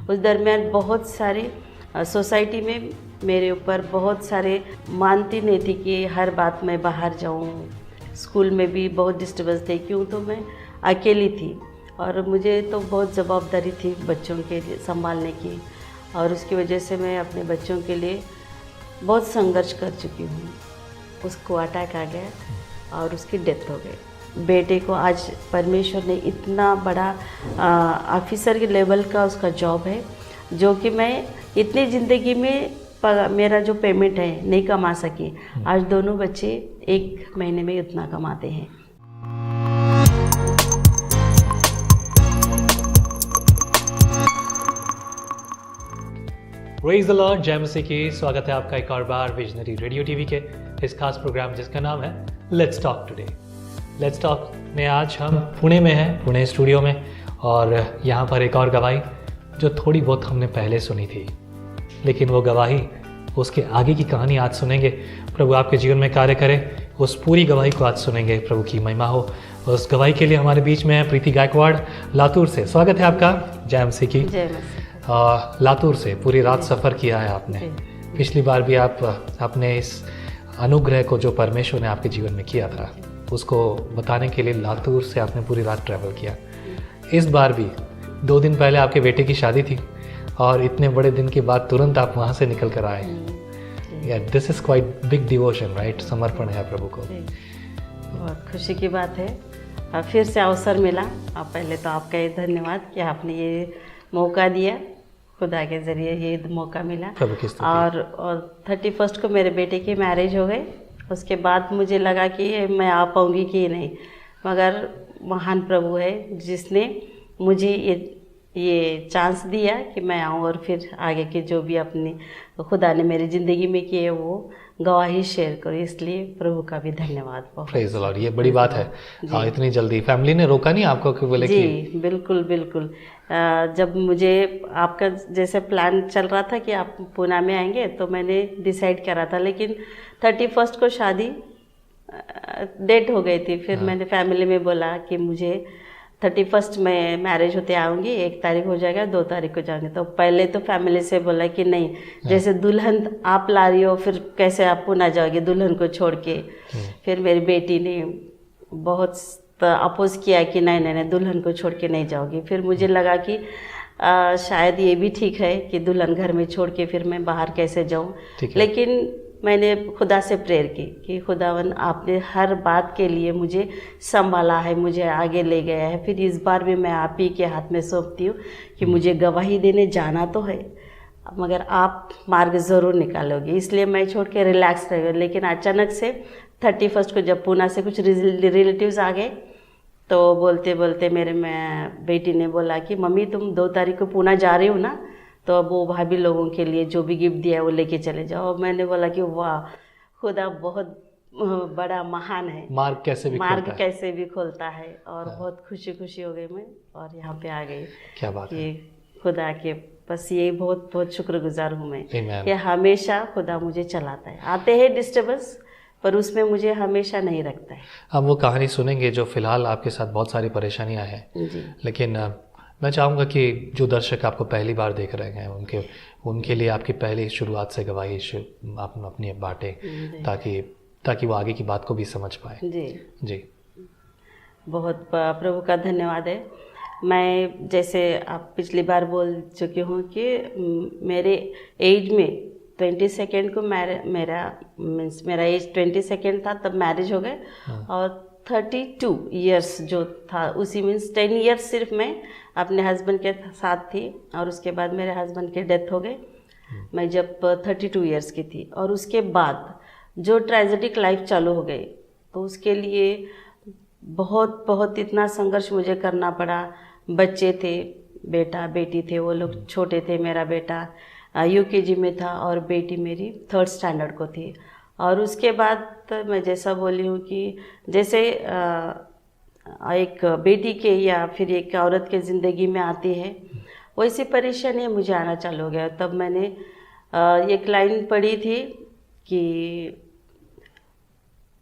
उस दरमियान बहुत सारे सोसाइटी में मेरे ऊपर बहुत सारे मानती नहीं थी कि हर बात मैं बाहर जाऊँ। स्कूल में भी बहुत डिस्टर्बेंस थे, क्यों तो मैं अकेली थी और मुझे तो बहुत ज़वाबदारी थी बच्चों के लिए संभालने की, और उसकी वजह से मैं अपने बच्चों के लिए बहुत संघर्ष कर चुकी हूँ। उसको अटैक आ गया और उसकी डेथ हो गई। बेटे को आज परमेश्वर ने इतना बड़ा ऑफिसर के लेवल का उसका जॉब है, जो कि मैं इतनी ज़िंदगी में मेरा जो पेमेंट है नहीं कमा सकी। आज दोनों बच्चे 1 महीने में इतना कमाते हैं। प्रेज़ द लॉर्ड, जय मसीह की। स्वागत है आपका एक और बार विजनरी रेडियो टीवी के इस खास प्रोग्राम जिसका नाम है let's talk today. Let's talk में आज हम पुणे में हैं, पुणे स्टूडियो में, और यहाँ पर एक और गवाही जो थोड़ी बहुत हमने पहले सुनी थी, लेकिन वो गवाही, उसके आगे की कहानी आज सुनेंगे। प्रभु आपके जीवन में कार्य करे, उस पूरी गवाही को आज सुनेंगे। प्रभु की महिमा हो। उस गवाही के लिए हमारे बीच में है प्रीति गायकवाड़ लातूर से। स्वागत है आपका। जय मसीह की। जय मसीह। लातूर से पूरी रात सफ़र किया है आपने। पिछली बार भी आप अपने इस अनुग्रह को जो परमेश्वर ने आपके जीवन में किया था उसको बताने के लिए लातूर से आपने पूरी रात ट्रैवल किया। इस बार भी 2 दिन पहले आपके बेटे की शादी थी और इतने बड़े दिन के बाद तुरंत आप वहाँ से निकल कर आए। This is quite big devotion, right? समर्पण है प्रभु को। बहुत खुशी की बात है, और फिर से अवसर मिला। पहले तो आपका ये धन्यवाद कि आपने ये मौका दिया, खुदा के ज़रिए ये मौका मिला। और 31 को मेरे बेटे की मैरिज हो गई। उसके बाद मुझे लगा कि मैं आ पाऊँगी कि नहीं, मगर महान प्रभु है जिसने मुझे ये चांस दिया कि मैं आऊँ और फिर आगे के जो भी अपनी खुदा ने मेरी ज़िंदगी में किए वो गवाही शेयर करूँ। इसलिए प्रभु का भी धन्यवाद। Praise the Lord. ये बड़ी बात है। इतनी जल्दी फैमिली ने रोका नहीं आपको कि बोले? जी बिल्कुल बिल्कुल। जब मुझे आपका जैसे प्लान चल रहा था कि आप पुणे में आएंगे, तो मैंने डिसाइड करा था, लेकिन 31 को शादी डेट हो गई थी। फिर मैंने फैमिली में बोला कि मुझे 31 में मैरिज होते आऊँगी, 1 तारीख हो जाएगा, 2 तारीख को जाऊँगी। तो पहले तो फैमिली से बोला कि नहीं, जैसे दुल्हन आप ला रही हो, फिर कैसे आप पुणे जाओगे दुल्हन को छोड़ के। फिर मेरी बेटी ने बहुत अपोज किया कि नहीं नहीं नहीं, दुल्हन को छोड़ के नहीं जाओगी। फिर मुझे लगा कि शायद ये भी ठीक है कि दुल्हन घर में छोड़ के फिर मैं बाहर कैसे जाऊँ। लेकिन मैंने खुदा से प्रेयर की कि खुदावन आपने हर बात के लिए मुझे संभाला है, मुझे आगे ले गया है। फिर इस बार भी मैं आप ही के हाथ में सौंपती हूँ कि मुझे गवाही देने जाना तो है, मगर आप मार्ग ज़रूर निकालोगे। इसलिए मैं छोड़ के रिलैक्स रह गई। लेकिन अचानक से 31 को जब पुणे से कुछ रिलेटिव्स आ गए, तो बोलते बोलते मेरे बेटी ने बोला कि मम्मी तुम 2 तारीख को पुणे जा रही हो ना, तो अब वो भाभी लोगों के लिए जो भी गिफ्ट दिया है वो लेके चले जाओ। और मैंने बोला कि वाह, खुदा बहुत बड़ा महान है, मार्ग कैसे भी खोलता है। और बहुत खुशी हो गई मैं, और यहाँ पे आ गई। क्या बात है। खुदा के बस ये बहुत बहुत शुक्रगुजार हूँ मैं कि हमेशा खुदा मुझे चलाता है। आते हैं डिस्टर्बेंस, पर उसमें मुझे हमेशा नहीं रखता है। हम वो कहानी सुनेंगे जो फिलहाल आपके साथ बहुत सारी परेशानियां हैं, लेकिन मैं चाहूँगा कि जो दर्शक आपको पहली बार देख रहे हैं उनके लिए आपकी पहली शुरुआत से गवाही आप अपनी बांटें, ताकि वो आगे की बात को भी समझ पाए। जी बहुत प्रभु का धन्यवाद है। मैं जैसे आप पिछली बार बोल चुकी हूँ कि मेरे एज में 22 को मेरा एज 22 था, तब मैरिज हो गए। और 32 इयर्स जो था उसी मीन्स 10 इयर्स सिर्फ मैं अपने हस्बैंड के साथ थी, और उसके बाद मेरे हस्बैंड की डेथ हो गई मैं जब 32 इयर्स की थी। और उसके बाद जो ट्रेजेडिक लाइफ चालू हो गई, तो उसके लिए बहुत बहुत इतना संघर्ष मुझे करना पड़ा। बच्चे थे, बेटा बेटी थे, वो लोग छोटे थे। मेरा बेटा UKG में था और बेटी मेरी 3rd स्टैंडर्ड को थी। और उसके बाद मैं जैसा बोली हूँ कि जैसे एक बेटी के या फिर एक औरत के ज़िंदगी में आती है, वैसी परेशानी मुझे आना चालू हो गया। तब मैंने एक लाइन पढ़ी थी कि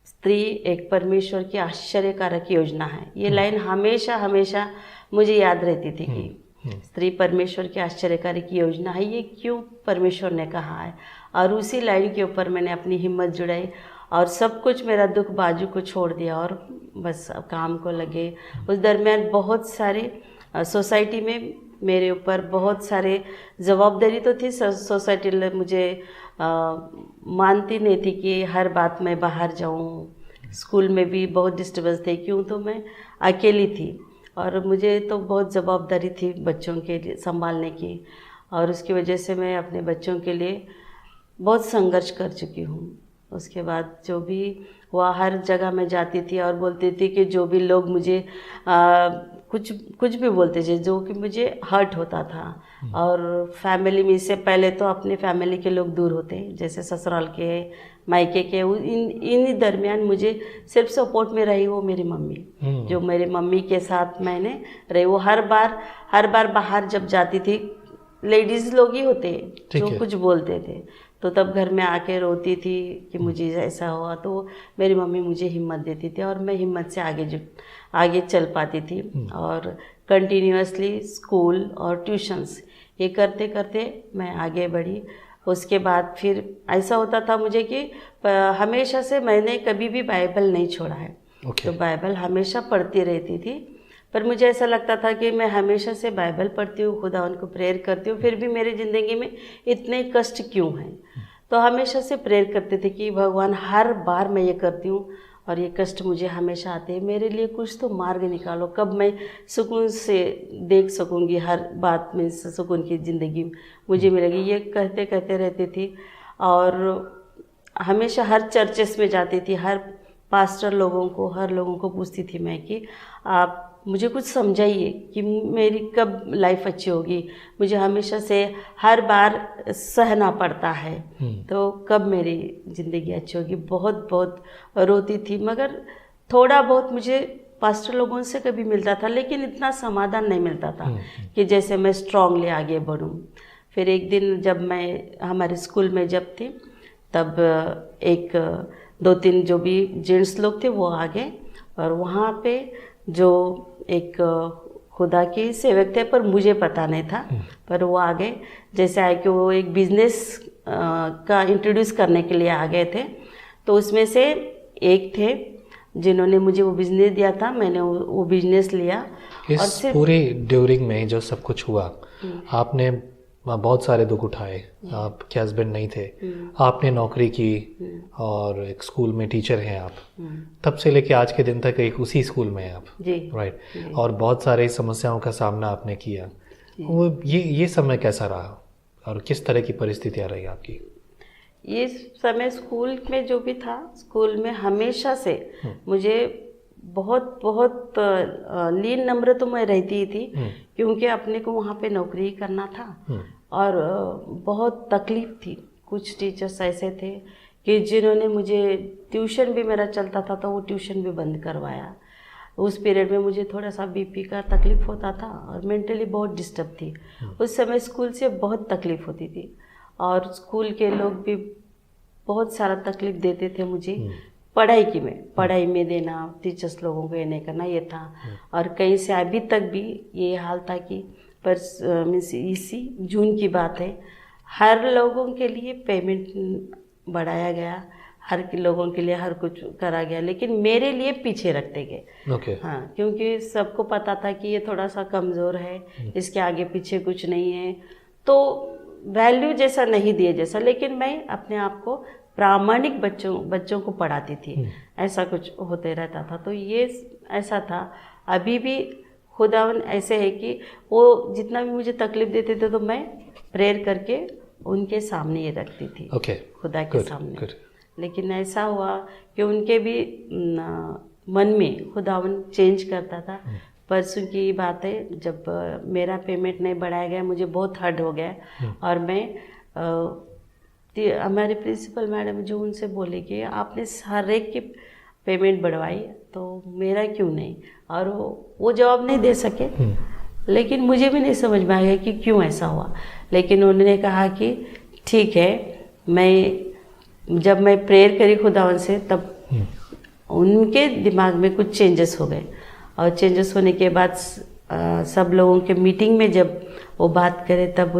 स्त्री एक परमेश्वर की आश्चर्यकारक योजना है। ये लाइन हमेशा हमेशा मुझे याद रहती थी कि स्त्री परमेश्वर की आश्चर्यकारी की योजना है, ये क्यों परमेश्वर ने कहा है। और उसी लाइन के ऊपर मैंने अपनी हिम्मत जुड़ाई और सब कुछ मेरा दुख बाजू को छोड़ दिया और बस काम को लगे। उस दरमियान बहुत सारे सोसाइटी में मेरे ऊपर बहुत सारे जवाबदारी तो थी, सोसाइटी मुझे मानती नहीं थी कि हर बात में बाहर जाऊं। स्कूल में भी बहुत डिस्टर्बेंस थे, क्यों तो मैं अकेली थी और मुझे तो बहुत ज़वाबदारी थी बच्चों के लिए संभालने की, और उसकी वजह से मैं अपने बच्चों के लिए बहुत संघर्ष कर चुकी हूँ। उसके बाद जो भी हुआ, हर जगह मैं जाती थी और बोलती थी कि जो भी लोग मुझे कुछ भी बोलते थे जो कि मुझे हर्ट होता था। और फैमिली में इससे पहले तो अपने फैमिली के लोग दूर होते, जैसे ससुराल के, मायके के, इन दरमियान मुझे सिर्फ सपोर्ट में रही वो मेरी मम्मी। जो मेरी मम्मी के साथ मैंने रही, वो हर बार बाहर जब जाती थी, लेडीज़ लोग ही होते जो कुछ बोलते थे, तो तब घर में आके रोती थी कि मुझे ऐसा हुआ, तो मेरी मम्मी मुझे हिम्मत देती थी और मैं हिम्मत से आगे चल पाती थी। और कंटिन्यूअसली स्कूल और ट्यूशन्स ये करते करते मैं आगे बढ़ी। उसके बाद फिर ऐसा होता था मुझे कि हमेशा से मैंने कभी भी बाइबल नहीं छोड़ा है। तो बाइबल हमेशा पढ़ती रहती थी, पर मुझे ऐसा लगता था कि मैं हमेशा से बाइबल पढ़ती हूँ, खुदा उनको प्रेयर करती हूँ, फिर भी मेरी ज़िंदगी में इतने कष्ट क्यों हैं। तो हमेशा से प्रेयर करते थे कि भगवान, हर बार मैं ये करती हूँ और ये कष्ट मुझे हमेशा आते हैं, मेरे लिए कुछ तो मार्ग निकालो, कब मैं सुकून से देख सकूँगी, हर बात में सुकून की ज़िंदगी मुझे मिलेगी। ये कहते कहते रहती थी और हमेशा हर चर्चेस में जाती थी, हर पास्टर लोगों को, हर लोगों को पूछती थी मैं कि आप मुझे कुछ समझाइए कि मेरी कब लाइफ अच्छी होगी, मुझे हमेशा से हर बार सहना पड़ता है, तो कब मेरी ज़िंदगी अच्छी होगी। बहुत बहुत रोती थी, मगर थोड़ा बहुत मुझे पास्टर लोगों से कभी मिलता था, लेकिन इतना समाधान नहीं मिलता था कि जैसे मैं स्ट्रांगली आगे बढ़ूं। फिर एक दिन जब मैं हमारे स्कूल में जब थी, तब एक 2-3 जो भी जेंट्स लोग थे वो आ गए, और वहाँ पे जो एक खुदा के सेवक थे, पर मुझे पता नहीं था, पर वो आ गए। जैसे आए कि वो एक बिज़नेस का इंट्रोड्यूस करने के लिए आ गए थे, तो उसमें से एक थे जिन्होंने मुझे वो बिज़नेस दिया था, मैंने वो बिज़नेस लिया। इस पूरे ड्यूरिंग में जो सब कुछ हुआ, आपने बहुत सारे दुख उठाए, आपके हस्बैंड नहीं थे, आपने नौकरी की और एक स्कूल में टीचर हैं आप, तब से लेके आज के दिन तक एक उसी स्कूल में हैं आप, राइट, और बहुत सारे समस्याओं का सामना आपने किया। वो ये समय कैसा रहा और किस तरह की परिस्थितियाँ रही आपकी? ये समय स्कूल में जो भी था, स्कूल में हमेशा से मुझे बहुत लीन नम्र तो मैं रहती ही थी, क्योंकि अपने को वहाँ पे नौकरी ही करना था और बहुत तकलीफ़ थी। कुछ टीचर्स ऐसे थे कि जिन्होंने मुझे, ट्यूशन भी मेरा चलता था तो वो ट्यूशन भी बंद करवाया। उस पीरियड में मुझे थोड़ा सा बीपी का तकलीफ़ होता था और मेंटली बहुत डिस्टर्ब थी। उस समय स्कूल से बहुत तकलीफ़ होती थी और स्कूल के लोग भी बहुत सारा तकलीफ़ देते थे मुझे। पढ़ाई में देना, टीचर्स लोगों को ये नहीं करना, ये था। और कहीं से अभी तक भी ये हाल था कि पर इसी जून की बात है, हर लोगों के लिए पेमेंट बढ़ाया गया, हर लोगों के लिए हर कुछ करा गया, लेकिन मेरे लिए पीछे रखते गए। हाँ, क्योंकि सबको पता था कि ये थोड़ा सा कमज़ोर है, इसके आगे पीछे कुछ नहीं है, तो वैल्यू जैसा नहीं दिए जैसा। लेकिन मैं अपने आप को प्रामाणिक बच्चों को पढ़ाती थी, ऐसा कुछ होते रहता था। तो ये ऐसा था। अभी भी खुदावन ऐसे है कि वो जितना भी मुझे तकलीफ देते थे तो मैं प्रेयर करके उनके सामने ये रखती थी, खुदा के सामने। लेकिन ऐसा हुआ कि उनके भी मन में खुदावन चेंज करता था। परसों की बात है, जब मेरा पेमेंट नहीं बढ़ाया गया, मुझे बहुत हर्ट हो गया और मैं हमारे प्रिंसिपल मैडम जो उनसे बोले कि आपने हर एक की पेमेंट बढ़वाई तो मेरा क्यों नहीं, और वो जवाब नहीं दे सके। लेकिन मुझे भी नहीं समझ में आया कि क्यों ऐसा हुआ। लेकिन उन्होंने कहा कि ठीक है, जब मैं प्रेयर करी खुदावन से, तब उनके दिमाग में कुछ चेंजेस हो गए और चेंजेस होने के बाद सब लोगों के मीटिंग में जब वो बात करे तब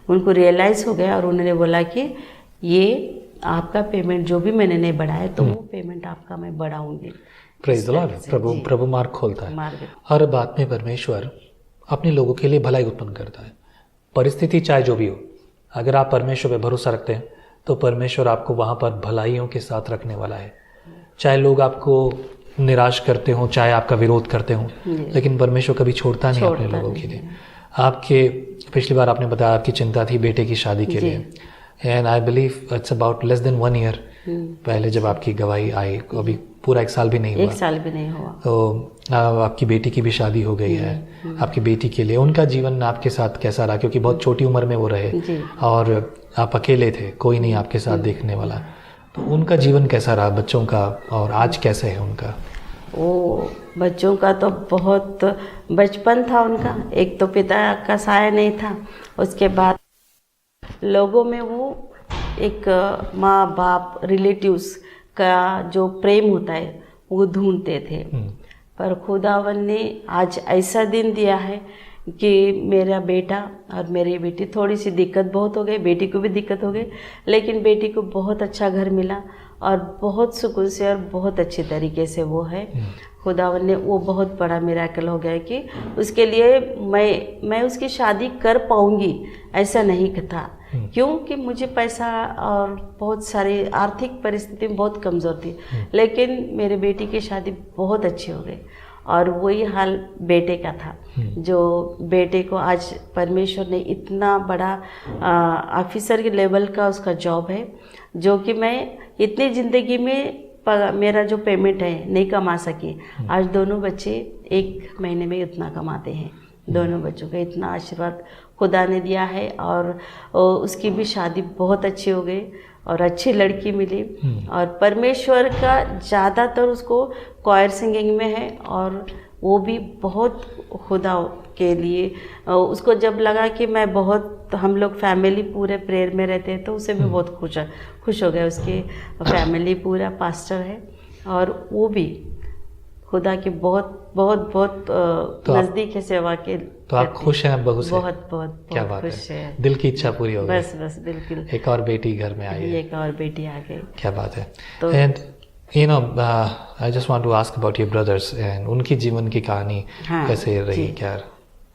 उनको रियलाइज़ हो गया और उन्होंने बोला कि ये आपका पेमेंट जो भी मैंने नहीं बढ़ाया तो वो पेमेंट आपका मैं बढ़ाऊंगी। Praise the lord. प्रभु मार्ग खोलता है। हर बात में परमेश्वर अपने लोगों के लिए भलाई उत्पन्न करता है। परिस्थिति चाहे जो भी हो, अगर आप परमेश्वर पे भरोसा रखते हैं तो परमेश्वर आपको वहाँ पर भलाइयों के साथ रखने वाला है। चाहे लोग आपको निराश करते हों, चाहे आपका विरोध करते हों, लेकिन परमेश्वर कभी छोड़ता नहीं अपने लोगों के लिए। आपके पिछली बार आपने बताया आपकी चिंता थी बेटे की शादी के लिए, and I believe it's about less than 1 year पहले जब आपकी गवाही आई, अभी पूरा 1 साल भी नहीं हुआ। 1 साल भी नहीं हुआ। तो आपकी बेटी की भी शादी हो गई है। आपकी बेटी के लिए उनका जीवन आपके साथ कैसा रहा, क्योंकि बहुत छोटी उम्र में वो रहे और आप अकेले थे, कोई नहीं आपके साथ देखने वाला, तो उनका जीवन कैसा रहा बच्चों का, और आज कैसे है उनका? वो बच्चों का तो बहुत बचपन था उनका। एक तो पिता का साया नहीं था, उसके बाद लोगों में वो एक माँ बाप रिलेटिव्स का जो प्रेम होता है वो ढूंढते थे। पर खुदावन ने आज ऐसा दिन दिया है कि मेरा बेटा और मेरी बेटी, थोड़ी सी दिक्कत बहुत हो गई, बेटी को भी दिक्कत हो गई, लेकिन बेटी को बहुत अच्छा घर मिला और बहुत सुकून से और बहुत अच्छे तरीके से वो है। खुदावन ने वो बहुत बड़ा मिराकल हो गया कि उसके लिए मैं उसकी शादी कर पाऊंगी ऐसा नहीं था, क्योंकि मुझे पैसा और बहुत सारी आर्थिक परिस्थिति बहुत कमज़ोर थी, लेकिन मेरे बेटी की शादी बहुत अच्छी हो गई। और वही हाल बेटे का था, जो बेटे को आज परमेश्वर ने इतना बड़ा ऑफिसर के लेवल का उसका जॉब है, जो कि मैं इतनी ज़िंदगी में मेरा जो पेमेंट है नहीं कमा सकी। आज दोनों बच्चे 1 महीने में इतना कमाते हैं। दोनों बच्चों का इतना आशीर्वाद खुदा ने दिया है और उसकी भी शादी बहुत अच्छी हो गई और अच्छी लड़की मिली। और परमेश्वर का ज़्यादातर उसको क्वायर सिंगिंग में है और वो भी बहुत खुदा के लिए उसको जब लगा कि मैं बहुत, हम लोग फैमिली पूरे प्रेयर में रहते हैं तो उसे भी बहुत खुश हो गया। उसकी फैमिली पूरा पास्टर है और वो भी खुदा के बहुत तो नज़दीक है सेवा के। तो आप खुश हैं बहू से? बहुत क्या बात खुश है। दिल की इच्छा पूरी हो गई। बस बिल्कुल। एक और बेटी घर में आई है। एक और बेटी आ गई। क्या बात है। तो and you know I just want to ask about your brothers and उनकी जीवन की कहानी कैसे रही क्या?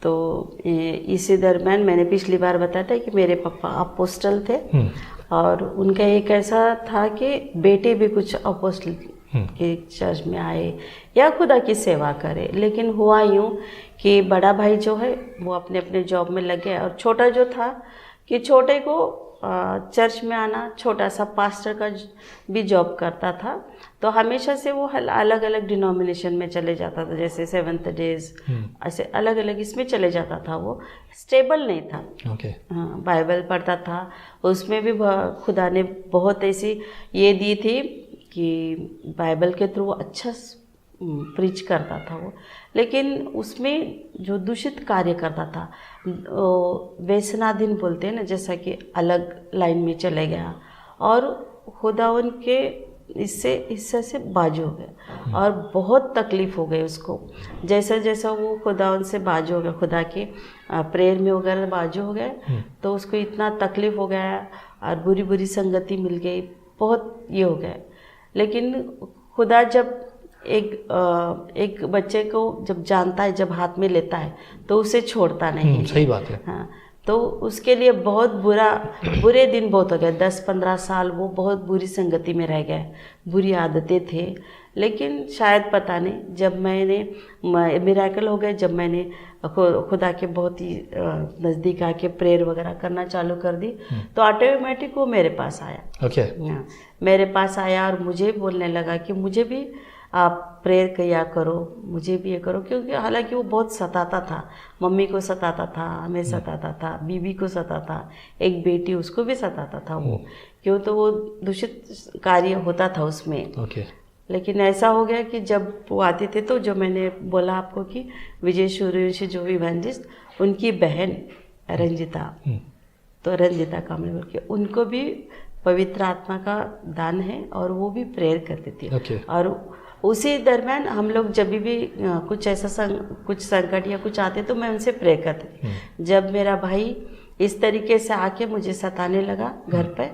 तो इसी दरम्यान मैंने पिछली बार बताया था कि मेरे पापा अपोस्टल थे और उनका एक ऐसा था कि बेटे भी कुछ अपोस्टल के चर्च में आए या खुदा की सेवा करे, लेकिन हुआ यूँ कि बड़ा भाई जो है वो अपने अपने जॉब में लग गया और छोटा जो था कि छोटे को चर्च में आना, छोटा सा पास्टर का भी जॉब करता था, तो हमेशा से वो अलग अलग डिनोमिनेशन में चले जाता था, जैसे सेवन्थ डेज ऐसे अलग अलग इसमें चले जाता था। वो स्टेबल नहीं था। हाँ, बाइबल पढ़ता था, उसमें भी खुदा ने बहुत ऐसी ये दी थी कि बाइबल के थ्रू अच्छा प्रीच करता था वो, लेकिन उसमें जो दूषित कार्य करता था, व्यसनाधीन बोलते हैं ना, जैसा कि अलग लाइन में चले गया और खुदा उनके इससे से बाजू हो गया और बहुत तकलीफ़ हो गई उसको। जैसा जैसा वो खुदा उनसे बाजू हो गया, खुदा के प्रेयर में वगैरह बाजू हो गए, तो उसको इतना तकलीफ़ हो गया और बुरी बुरी संगति मिल गई, बहुत ये हो गया। लेकिन खुदा जब एक बच्चे को जब जानता है, जब हाथ में लेता है तो उसे छोड़ता नहीं। सही बात है। हाँ, तो उसके लिए बहुत बुरे दिन बहुत हो गए। 10-15 साल वो बहुत बुरी संगति में रह गए, बुरी आदतें थे। लेकिन शायद पता नहीं, जब मैंने मिरेकल हो गए, जब मैंने खुदा के बहुत ही नज़दीक आके प्रेयर वगैरह करना चालू कर दी, तो ऑटोमेटिक वो मेरे पास आया। हाँ, मेरे पास आया और मुझे बोलने लगा कि मुझे भी आप प्रेयर किया करो, मुझे भी ये करो, क्योंकि हालांकि वो बहुत सताता था, मम्मी को सताता था, हमें सताता था, बीवी को सताता था, एक बेटी उसको भी सताता था वो, क्यों तो वो दूषित कार्य होता था उसमें। लेकिन ऐसा हो गया कि जब वो आते थे, तो जो मैंने बोला आपको कि विजय सूर्यवंशी जो इवेंजलिस्ट, उनकी बहन रंजिता, तो रंजिता कामले बोल के, उनको भी पवित्र आत्मा का दान है और वो भी प्रेयर करती थी। और उसी दरम्यान हम लोग जब भी कुछ ऐसा कुछ संकट या कुछ आते तो मैं उनसे प्रे करती। जब मेरा भाई इस तरीके से आके मुझे सताने लगा घर पे,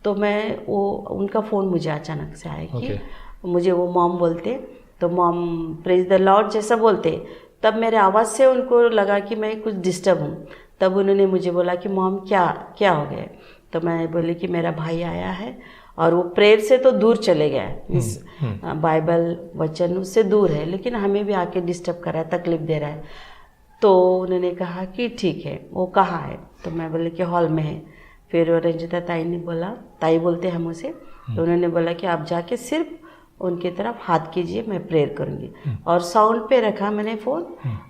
तो मैं वो उनका फ़ोन मुझे अचानक से आया कि मुझे वो मॉम बोलते, तो मॉम प्रेज द लॉर्ड जैसा बोलते, तब मेरे आवाज़ से उनको लगा कि मैं कुछ डिस्टर्ब हूँ। तब उन्होंने मुझे बोला कि मॉम क्या हो गया? तो मैं बोली कि मेरा भाई आया है और वो प्रेयर से तो दूर चले गया है, बाइबल वचन उससे दूर है, लेकिन हमें भी आके डिस्टर्ब कर रहा है, तकलीफ दे रहा है। तो उन्होंने कहा कि ठीक है, वो कहाँ है? तो मैं बोले कि हॉल में है। फिर रंजिता ताई ने बोला, ताई बोलते हैं हम उसे, तो उन्होंने बोला कि आप जाके सिर्फ उनकी तरफ हाथ कीजिए, मैं प्रेयर करूँगी। और साउंड पे रखा मैंने फ़ोन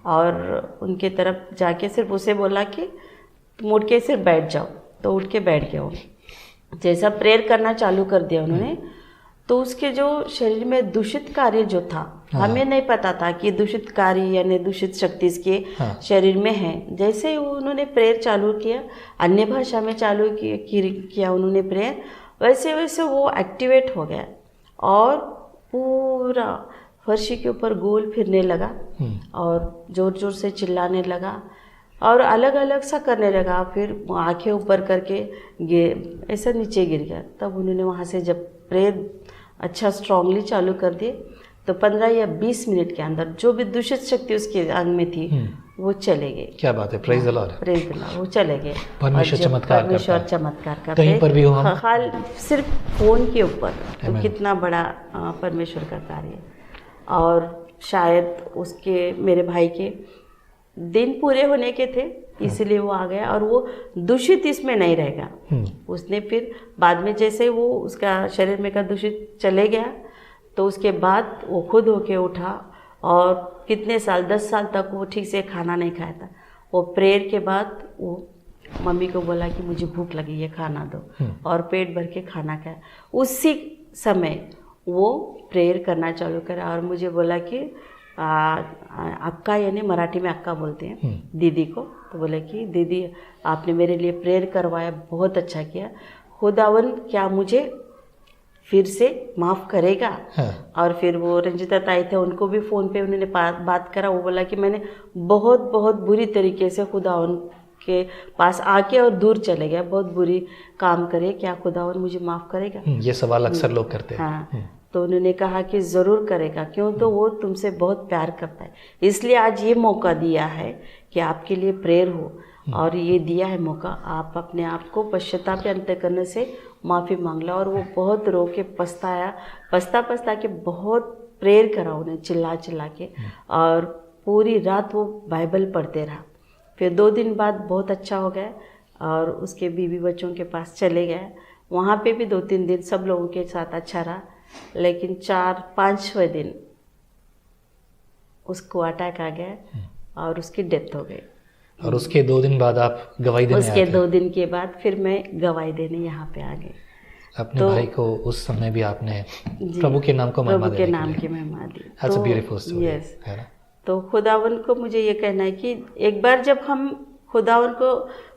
और उनके तरफ जाके सिर्फ उसे बोला कि तुम उठ के सिर्फ बैठ जाओ। तो उठ के बैठ गया वो। जैसा प्रेयर करना चालू कर दिया उन्होंने, तो उसके जो शरीर में दूषित कार्य जो था, हमें नहीं पता था कि दूषित कार्य यानी दूषित शक्ति इसके शरीर में है। जैसे ही उन्होंने प्रेयर चालू किया, अन्य भाषा में चालू किया उन्होंने प्रेयर, वैसे वैसे वो एक्टिवेट हो गया और पूरा फर्शी के ऊपर गोल फिरने लगा और ज़ोर ज़ोर से चिल्लाने लगा और अलग अलग सा करने लगा। फिर आंखें ऊपर करके ऐसा नीचे गिर गया। तब उन्होंने वहाँ से जब प्रेयर अच्छा स्ट्रांगली चालू कर दिए, तो 15 या 20 मिनट के अंदर जो भी दूषित शक्ति उसके अंग में थी वो चले गए। क्या बात है, praise the Lord, praise the Lord, वो चले गए। परमेश्वर चमत्कार करते कहीं पर भी हो हम, हाल सिर्फ फोन के ऊपर, तो कितना बड़ा परमेश्वर का कार्य है। और शायद उसके मेरे भाई के दिन पूरे होने के थे, इसलिए वो आ गया और वो दूषित इसमें नहीं रहेगा। उसने फिर बाद में जैसे वो उसका शरीर में का दूषित चले गया, तो उसके बाद वो खुद होके उठा और कितने साल 10 साल तक वो ठीक से खाना नहीं खाया था। वो प्रेयर के बाद वो मम्मी को बोला कि मुझे भूख लगी है, खाना दो, और पेट भर के खाना खाया। उसी समय वो प्रेयर करना चालू करा और मुझे बोला कि अक्का, यानी मराठी में अक्का बोलते हैं दीदी को, तो बोले कि दीदी आपने मेरे लिए प्रेयर करवाया, बहुत अच्छा किया, खुदावन क्या मुझे फिर से माफ़ करेगा? और फिर वो रंजिता ताई थे, उनको भी फ़ोन पे उन्होंने बात करा। वो बोला कि मैंने बहुत बहुत बुरी तरीके से खुदावन के पास आके और दूर चले गया, बहुत बुरी काम करे, क्या खुदावन मुझे माफ़ करेगा? ये सवाल अक्सर लोग करते हैं। हाँ, तो उन्होंने कहा कि ज़रूर करेगा, क्यों तो वो तुमसे बहुत प्यार करता है, इसलिए आज ये मौका दिया है कि आपके लिए प्रेयर हो। और ये दिया है मौका, आप अपने आप को पश्चाताप अंतःकरण से माफ़ी मांग लो। और वो बहुत रो के पछता के बहुत प्रेयर करा उन्हें, चिल्ला के, और पूरी रात वो बाइबल पढ़ते रहा। फिर 2 दिन बाद बहुत अच्छा हो गया और उसके बीवी बच्चों के पास चले गए। वहाँ पे भी 2-3 दिन सब लोगों के साथ अच्छा रहा, लेकिन 4-5वें दिन उसको अटैक आ गया और उसकी डेथ हो गई। और उसके 2 दिन बाद आप गवाही देने उसके 2 दिन के बाद फिर मैं गवाही देने यहाँ पे आ गई। अपने भाई को उस समय भी आपने प्रभु के नाम को महिमा दी। प्रभु के नाम की महिमा दी। That's a beautiful story, yes, है ना? तो खुदावन को मुझे ये कहना है कि एक बार जब हम खुदावन को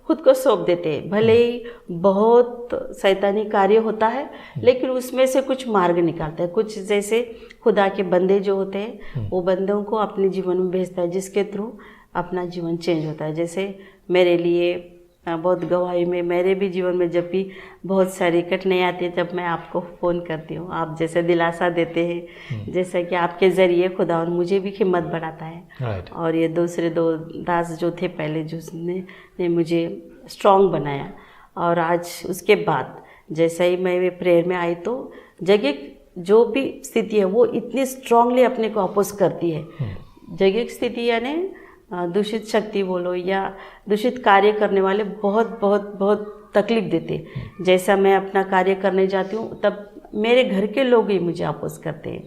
खुद को सौंप देते हैं, भले ही बहुत शैतानी कार्य होता है, लेकिन उसमें से कुछ मार्ग निकालता है। कुछ जैसे खुदा के बंदे जो होते हैं, वो बंदों को अपने जीवन में भेजता है, जिसके थ्रू अपना जीवन चेंज होता है। जैसे मेरे लिए बहुत गवाही में, मेरे भी जीवन में जब भी बहुत सारी कठिनाई आती है, जब मैं आपको फ़ोन करती हूँ, आप जैसे दिलासा देते हैं, जैसे कि आपके ज़रिए खुदा और मुझे भी हिम्मत बढ़ाता है। और ये दूसरे 2 दास जो थे पहले, जिसने मुझे स्ट्रॉन्ग बनाया। और आज उसके बाद जैसे ही मैं प्रेयर में आई, तो जगह जो भी स्थिति है वो इतनी स्ट्रांगली अपने को अपोज करती है। जगह स्थिति यानी दूषित शक्ति बोलो या दूषित कार्य करने वाले बहुत बहुत बहुत तकलीफ देते। जैसा मैं अपना कार्य करने जाती हूँ, तब मेरे घर के लोग ही मुझे अपोज करते हैं,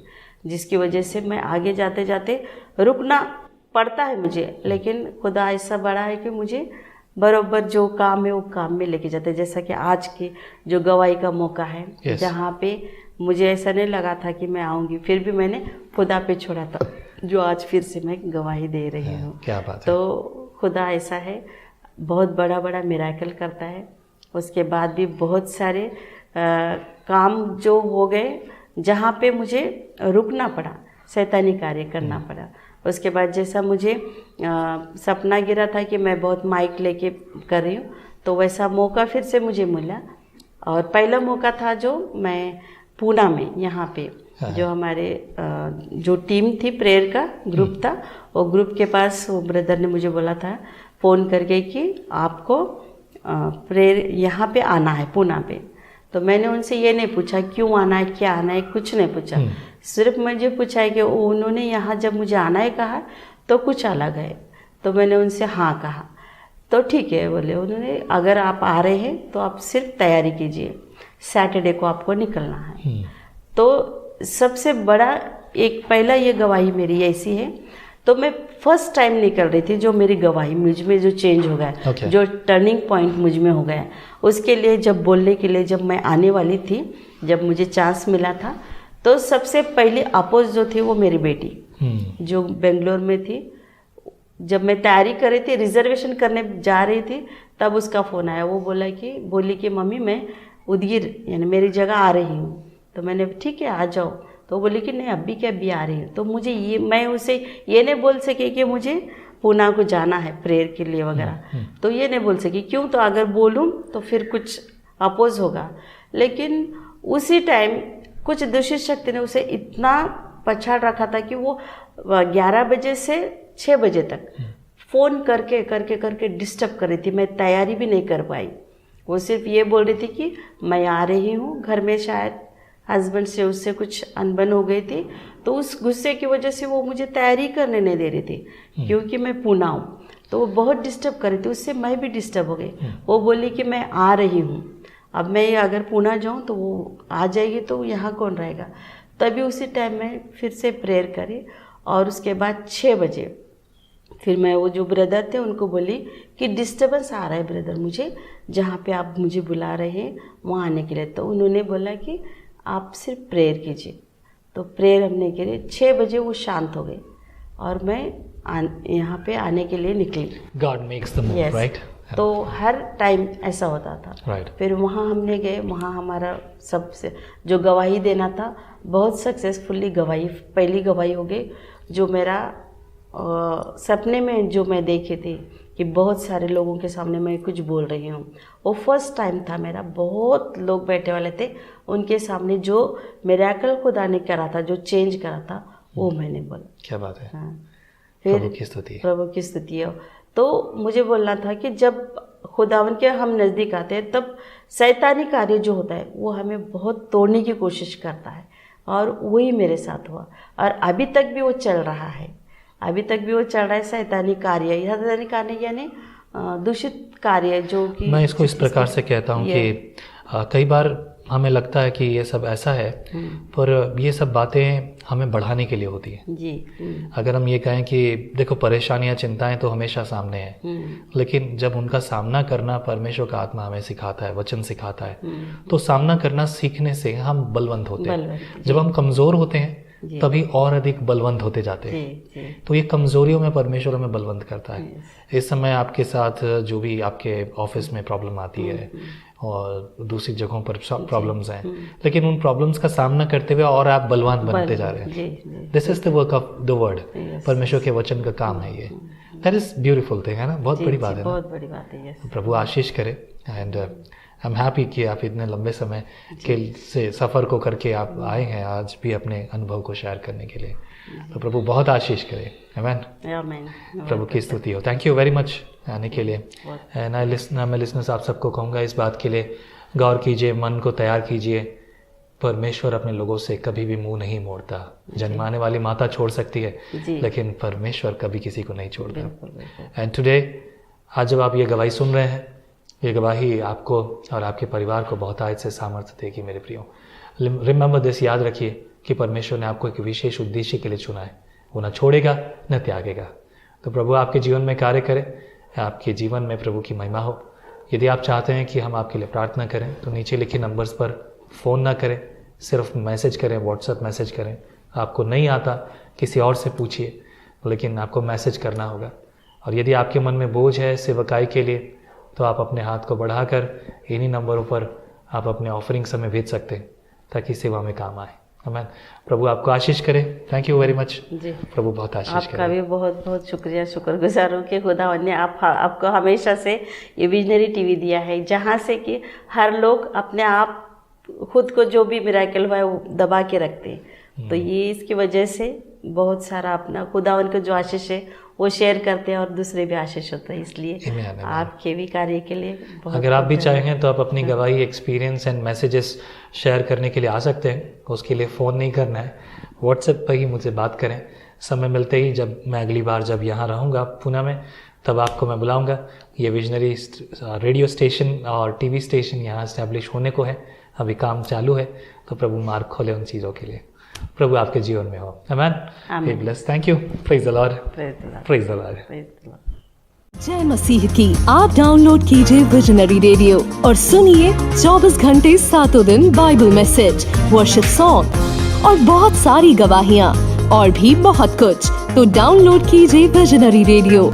जिसकी वजह से मैं आगे जाते जाते रुकना पड़ता है मुझे। लेकिन खुदा ऐसा बड़ा है कि मुझे बराबर जो काम है वो काम में लेके जाते हैं। जैसा कि आज की जो गवाही का मौका है, जहाँ पे मुझे ऐसा नहीं लगा था कि मैं आऊँगी, फिर भी मैंने खुदा पे छोड़ा था, जो आज फिर से मैं गवाही दे रही हूँ। क्या बात है। तो खुदा ऐसा है, बहुत बड़ा बड़ा मिराकल करता है। उसके बाद भी बहुत सारे काम जो हो गए, जहाँ पे मुझे रुकना पड़ा, शैतानी कार्य करना पड़ा। उसके बाद जैसा मुझे सपना गिरा था कि मैं बहुत माइक लेके कर रही हूँ, तो वैसा मौका फिर से मुझे मिला। और पहला मौका था जो मैं पूना में, यहाँ पे जो हमारे जो टीम थी, प्रेयर का ग्रुप था, वो ग्रुप के पास वो ब्रदर ने मुझे बोला था फ़ोन करके कि आपको प्रेयर यहाँ पे आना है पूना पे। तो मैंने उनसे ये नहीं पूछा क्यों आना है, क्या आना है, कुछ नहीं पूछा। सिर्फ मुझे पूछा है कि उन्होंने यहाँ जब मुझे आना है कहा तो कुछ अलग है। तो मैंने उनसे हाँ कहा, तो ठीक है बोले उन्होंने, अगर आप आ रहे हैं तो आप सिर्फ तैयारी कीजिए, सैटरडे को आपको निकलना है। तो सबसे बड़ा एक पहला ये गवाही मेरी ऐसी है। तो मैं फर्स्ट टाइम निकल रही थी, जो मेरी गवाही मुझ में जो चेंज हो गया, जो टर्निंग पॉइंट मुझ में हो गया, उसके लिए जब बोलने के लिए जब मैं आने वाली थी, जब मुझे चांस मिला था, तो सबसे पहले अपोज जो थी वो मेरी बेटी जो बेंगलोर में थी। जब मैं तैयारी कर रही थी, रिजर्वेशन करने जा रही थी, तब उसका फ़ोन आया। वो बोली कि मम्मी मैं उदगीर यानी मेरी जगह आ रही हूँ। तो मैंने ठीक है आ जाओ। तो बोली कि नहीं अभी क्या अभी आ रही हूँ। तो मुझे ये, मैं उसे ये नहीं बोल सकी कि मुझे पूना को जाना है प्रेयर के लिए वगैरह, तो ये नहीं बोल सकी। क्यों? तो अगर बोलूँ तो फिर कुछ अपोज होगा। लेकिन उसी टाइम कुछ दूसरी शक्ति ने उसे इतना पछाड़ रखा था कि वो 11 बजे से 6 बजे तक फ़ोन करके डिस्टर्ब कर रही थी। मैं तैयारी भी नहीं कर पाई। वो सिर्फ ये बोल रही थी कि मैं आ रही हूँ। घर में शायद हस्बैंड से उससे कुछ अनबन हो गई थी, तो उस गुस्से की वजह से वो मुझे तैयारी करने नहीं दे रही थी, क्योंकि मैं पूना हूँ। तो वो बहुत डिस्टर्ब कर रही थी, उससे मैं भी डिस्टर्ब हो गई। वो बोली कि मैं आ रही हूँ, अब मैं अगर पूना जाऊँ तो वो आ जाएगी, तो यहाँ कौन रहेगा। तभी उसी टाइम में फिर से प्रेयर करी। और उसके बाद 6 बजे फिर मैं वो जो ब्रदर थे उनको बोली कि डिस्टर्बेंस आ रहा है ब्रदर मुझे, जहाँ पे आप मुझे बुला रहे हैं वहाँ आने के लिए। तो उन्होंने बोला कि आप सिर्फ प्रेयर कीजिए। तो प्रेयर हमने के लिए 6 बजे वो शांत हो गए और मैं यहाँ पे आने के लिए निकली। God makes the move, right? तो हर टाइम ऐसा होता था। Right. फिर वहाँ हमने गए, वहाँ हमारा सबसे जो गवाही देना था बहुत सक्सेसफुली गवाही, पहली गवाही हो गई। जो मेरा सपने में जो मैं देखी थी कि बहुत सारे लोगों के सामने मैं कुछ बोल रही हूँ, वो फर्स्ट टाइम था मेरा। बहुत लोग बैठे वाले थे, उनके सामने जो मिरेकल खुदा ने करा था, जो चेंज करा था, वो मैंने बोला। क्या बात है। हाँ, फिर प्रभु की स्तुति है। तो मुझे बोलना था कि जब खुदावन के हम नज़दीक आते हैं, तब शैतानी कार्य जो होता है वो हमें बहुत तोड़ने की कोशिश करता है, और वही मेरे साथ हुआ। और अभी तक भी वो चल रहा है, अभी तक भी वो चल रहा है। शैतानी कार्य यानी दूषित कार्य, जो कि मैं इसको इस प्रकार से कहता हूँ कि कई बार हमें लगता है कि ये सब ऐसा है, पर ये सब बातें हमें बढ़ाने के लिए होती है जी। अगर हम ये कहें कि देखो परेशानियां चिंताएं तो हमेशा सामने हैं, लेकिन जब उनका सामना करना परमेश्वर का आत्मा हमें सिखाता है, वचन सिखाता है, तो सामना करना सीखने से हम बलवंत होते हैं। जब हम कमज़ोर होते हैं तभी और अधिक बलवंत होते जाते हैं। तो ये कमज़ोरियों में परमेश्वर हमें बलवंत करता है। इस समय आपके साथ जो भी आपके ऑफिस में प्रॉब्लम आती है और दूसरी जगहों पर प्रॉब्लम्स हैं, लेकिन उन प्रॉब्लम्स का सामना करते हुए और आप बलवान बनते जा रहे हैं। This is the work of the word. परमेश्वर के वचन का काम है ये। दैट इज ब्यूटीफुल थिंग, है ना। बहुत बड़ी बात है, बहुत बड़ी बात है। प्रभु आशीष करे। एंड आई एम हैप्पी कि आप इतने लंबे समय के से सफ़र को करके आप आए हैं आज भी अपने अनुभव को शेयर करने के लिए। तो प्रभु बहुत आशीष करे। आमीन। प्रभु की स्तुति हो। थैंक यू वेरी मच आने के लिए। एंड मैं लिसनर्स आप सबको कहूँगा इस बात के लिए गौर कीजिए, मन को तैयार कीजिए। परमेश्वर अपने लोगों से कभी भी मुंह नहीं मोड़ता। जन्माने वाली माता छोड़ सकती है, लेकिन परमेश्वर कभी किसी को नहीं छोड़ता। एंड टुडे आज जब आप ये गवाही सुन रहे हैं, ये गवाही आपको और आपके परिवार को बहुत आज से सामर्थ्य देगी मेरे प्रियो। रिमेंबर दिस, याद रखिए कि परमेश्वर ने आपको एक विशेष उद्देश्य के लिए चुना है। वो न छोड़ेगा न त्यागेगा। तो प्रभु आपके जीवन में कार्य करे, आपके जीवन में प्रभु की महिमा हो। यदि आप चाहते हैं कि हम आपके लिए प्रार्थना करें तो नीचे लिखे नंबर्स पर फ़ोन ना करें, सिर्फ मैसेज करें, व्हाट्सएप मैसेज करें। आपको नहीं आता किसी और से पूछिए, लेकिन आपको मैसेज करना होगा। और यदि आपके मन में बोझ है सेवकाई के लिए, तो आप अपने हाथ को बढ़ाकर इन्हीं नंबरों पर आप अपने ऑफरिंग्स हमें भेज सकते हैं, ताकि सेवा में काम आए। आमीन। प्रभु आपको आशीष करे। Thank you very much. जी, प्रभु बहुत आशीष आपका करे। भी बहुत बहुत शुक्रिया, शुक्रगुजार हूँ कि खुदा ने आपको हमेशा से ये विजनरी टीवी दिया है, जहाँ से कि हर लोग अपने आप खुद को जो भी मिराकल हुआ है वो दबा के रखते हैं। तो ये इसकी वजह से बहुत सारा अपना खुदा को जो आशीष है वो शेयर करते हैं और दूसरे भी आशीष होते हैं। इसलिए आपके भी कार्य के लिए बहुत, अगर आप भी चाहेंगे तो आप अपनी गवाही, एक्सपीरियंस एंड मैसेजेस शेयर करने के लिए आ सकते हैं। उसके लिए फ़ोन नहीं करना है, व्हाट्सएप पर ही मुझसे बात करें। समय मिलते ही जब मैं अगली बार जब यहाँ रहूँगा पुणे में, तब आपको मैं बुलाऊँगा। ये विजनरी रेडियो स्टेशन और टीवी स्टेशन यहाँ इस्टेब्लिश होने को है, अभी काम चालू है। तो प्रभु मार्ग खोले उन चीज़ों के लिए। प्रभु आपके जीवन में हो। आमीन। Bless. Thank you. Praise the Lord. Praise the Lord. जय मसीह की। आप डाउनलोड कीजिए विजनरी रेडियो और सुनिए 24 घंटे 7 दिन बाइबल मैसेज, वर्शिप सॉन्ग और बहुत सारी गवाहियाँ और भी बहुत कुछ। तो डाउनलोड कीजिए विजनरी रेडियो।